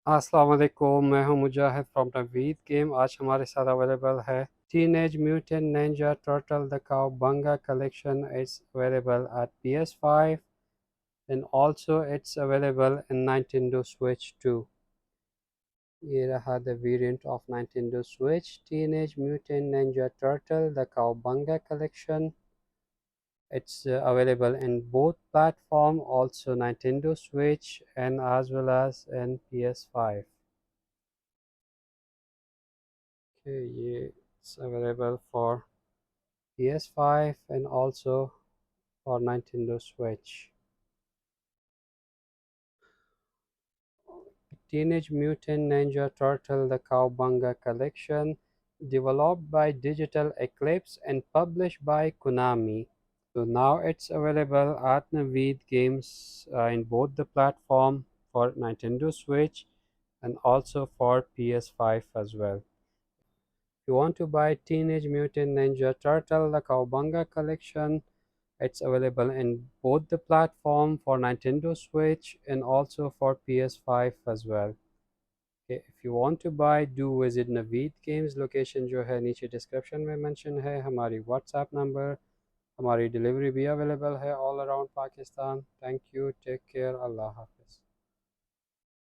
अस्सलाम वालेकुम, मैं हूं मुजाहिद फ्रॉम नवीद गेम। आज हमारे साथ अवेलेबल है teenage mutant ninja turtle the cowabunga collection. It's available at PS5 and also it's available in Nintendo Switch too. ये रहा the variant of Nintendo Switch Teenage Mutant Ninja Turtle the Cowabunga collection. It's available in both platform, also Nintendo Switch and as well as in PS5. Okay, yeah, it's available for PS5 and also for Nintendo Switch. Teenage Mutant Ninja Turtle The Cowabunga Collection, developed by Digital Eclipse and published by Konami. So now it's available at Naveed Games in both the platform for Nintendo Switch and also for PS5 as well. If you want to buy Teenage Mutant Ninja Turtle The Cowabunga Collection, it's available in both the platform for Nintendo Switch and also for PS5 as well. Okay, if you want to buy, do visit Naveed Games. Location जो है नीचे description में mention है, हमारी WhatsApp number, हमारी delivery भी available है all around Pakistan. Thank you, take care, अल्लाह हाफ़िज़.